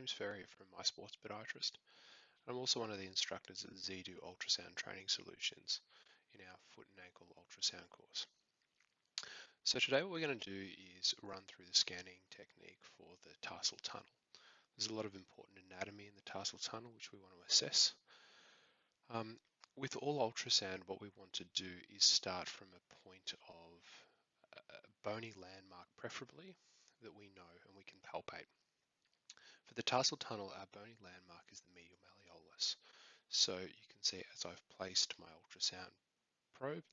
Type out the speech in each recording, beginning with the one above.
James Ferrie from My Sports Podiatrist. I'm also one of the instructors at ZDO Ultrasound Training Solutions in our foot and ankle ultrasound course. So today what we're going to do is run through the scanning technique for the tarsal tunnel. There's a lot of important anatomy in the tarsal tunnel which we want to assess. With all ultrasound, what we want to do is start from a point of a bony landmark preferably that we know and we can palpate. For the tarsal tunnel, our bony landmark is the medial malleolus. So you can see as I've placed my ultrasound probe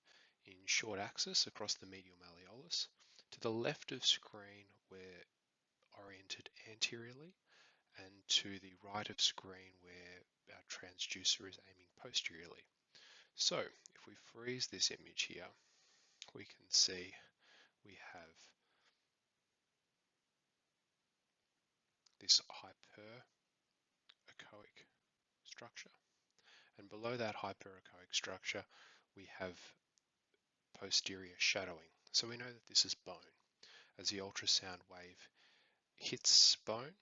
in short axis across the medial malleolus, to the left of screen we're oriented anteriorly, and to the right of screen where our transducer is aiming posteriorly. So if we freeze this image here, we can see we have this hyperechoic structure, and below that hyperechoic structure we have posterior shadowing. So we know that this is bone. As the ultrasound wave hits bone,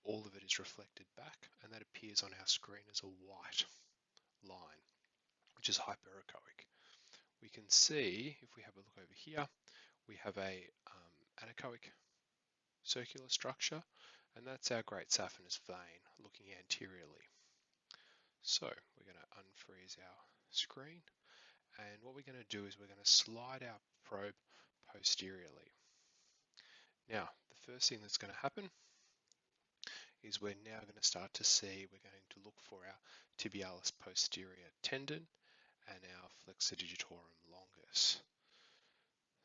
all of it is reflected back, and that appears on our screen as a white line, which is hyperechoic. We can see, if we have a look over here, we have a anechoic circular structure, and that's our great saphenous vein looking anteriorly. So we're going to unfreeze our screen, and what we're going to do is we're going to slide our probe posteriorly. Now, the first thing that's going to happen is we're now going to start to see, we're going to look for our tibialis posterior tendon and our flexor digitorum longus.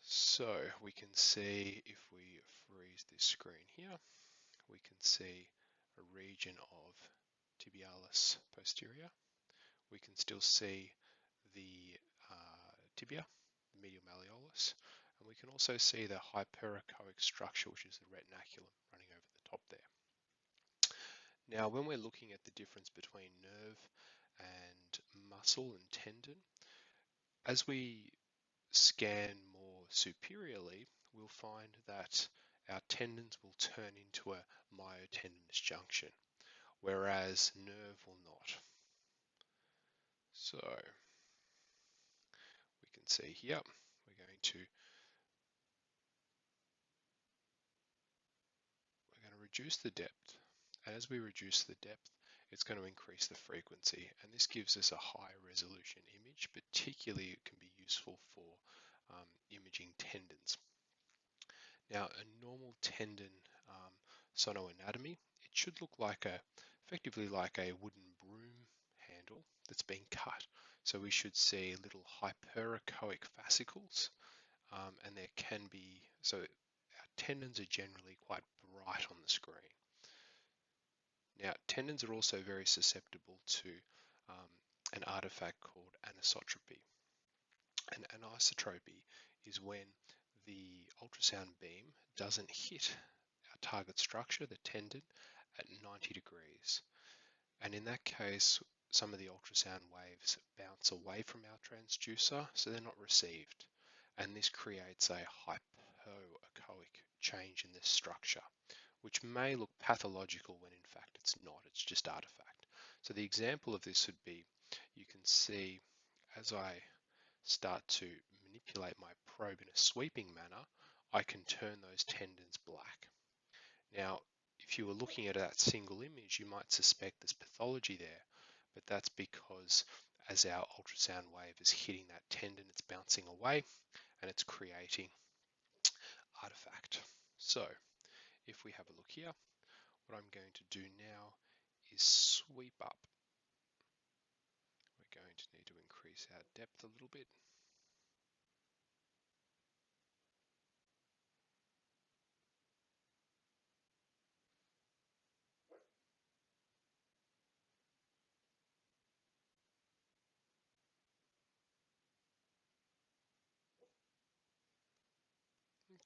So we can see, if we freeze this screen here, we can see a region of tibialis posterior. We can still see the tibia, the medial malleolus, and we can also see the hyperechoic structure, which is the retinaculum running over the top there. Now, when we're looking at the difference between nerve and muscle and tendon, as we scan more superiorly, we'll find that our tendons will turn into a myotendinous junction, whereas nerve will not. So we can see here, we're going to reduce the depth. And as we reduce the depth, it's going to increase the frequency, and this gives us a high resolution image. Particularly it can be useful for imaging tendons. Now, a normal tendon sonoanatomy, it should look like effectively like a wooden broom handle that's been cut. So we should see little hyperechoic fascicles, and there can be, so our tendons are generally quite bright on the screen. Now, tendons are also very susceptible to an artifact called anisotropy. And anisotropy is when the ultrasound beam doesn't hit our target structure, the tendon, at 90 degrees. And in that case, some of the ultrasound waves bounce away from our transducer, so they're not received. And this creates a hypoechoic change in this structure, which may look pathological when in fact it's not, it's just artifact. So the example of this would be, you can see as I start to manipulate my probe in a sweeping manner, I can turn those tendons black. Now, if you were looking at that single image, you might suspect there's pathology there, but that's because as our ultrasound wave is hitting that tendon, it's bouncing away and it's creating artifact. So if we have a look here, what I'm going to do now is sweep up. We're going to need to increase our depth a little bit.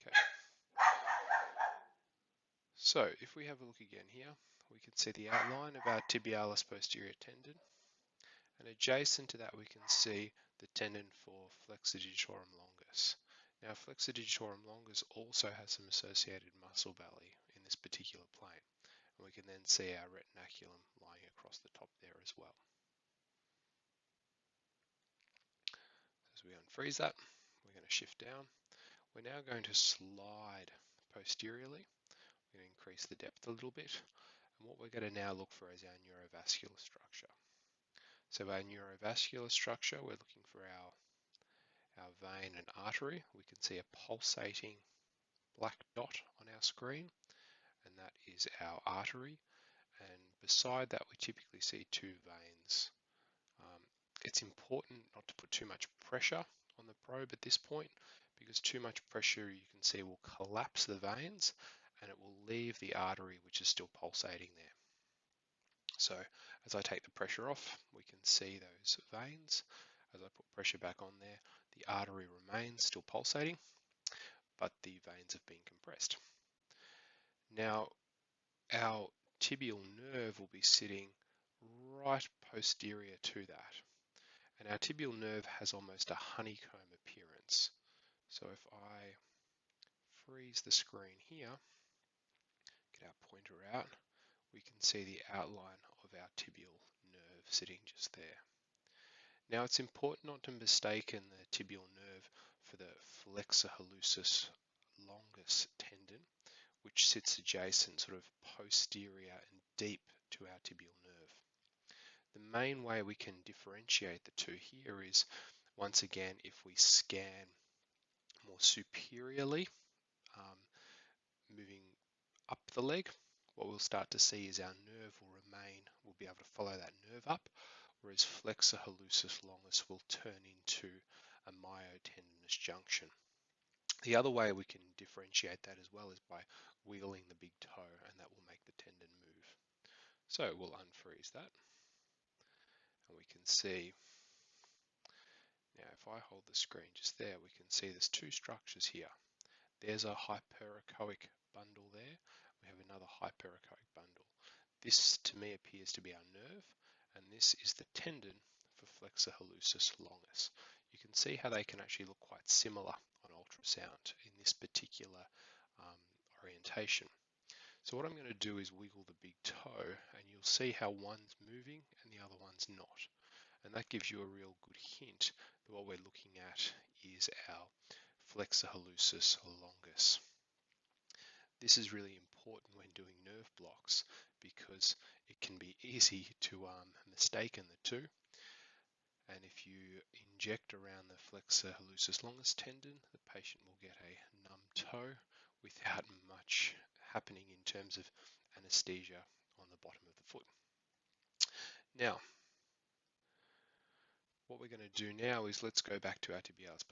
Okay. So if we have a look again here, we can see the outline of our tibialis posterior tendon, and adjacent to that we can see the tendon for flexor digitorum longus. Now, flexor digitorum longus also has some associated muscle belly in this particular plane, and we can then see our retinaculum lying across the top there as well. As we unfreeze that, we're going to shift down. We're now going to slide posteriorly. We're going to increase the depth a little bit, and what we're going to now look for is our neurovascular structure. So our neurovascular structure, we're looking for our vein and artery. We can see a pulsating black dot on our screen, and that is our artery. And beside that, we typically see two veins. It's important not to put too much pressure on the probe at this point, because too much pressure, you can see, will collapse the veins and it will leave the artery which is still pulsating there. So as I take the pressure off, we can see those veins. As I put pressure back on there, the artery remains still pulsating, but the veins have been compressed. Now, our tibial nerve will be sitting right posterior to that. And our tibial nerve has almost a honeycomb appearance. So if I freeze the screen here, get our pointer out, we can see the outline of our tibial nerve sitting just there. Now it's important not to mistaken the tibial nerve for the flexor hallucis longus tendon, which sits adjacent, sort of posterior and deep to our tibial nerve. The main way we can differentiate the two here is, once again, if we scan more superiorly, moving up the leg, what we'll start to see is our nerve will remain, we'll be able to follow that nerve up, whereas flexor hallucis longus will turn into a myotendinous junction. The other way we can differentiate that as well is by wiggling the big toe, and that will make the tendon move. So we'll unfreeze that, and we can see, now if I hold the screen just there, we can see there's two structures here. There's a hyperechoic bundle there. We have another hyperechoic bundle. This to me appears to be our nerve, and this is the tendon for flexor hallucis longus. You can see how they can actually look quite similar on ultrasound in this particular orientation. So what I'm going to do is wiggle the big toe, and you'll see how one's moving and the other one's not. And that gives you a real good hint that what we're looking at is our flexor hallucis longus. This is really important when doing nerve blocks, because it can be easy to mistaken the two. And if you inject around the flexor hallucis longus tendon, the patient will get a numb toe without much happening in terms of anesthesia on the bottom of the foot. Now, what we're going to do now is let's go back to our tibialis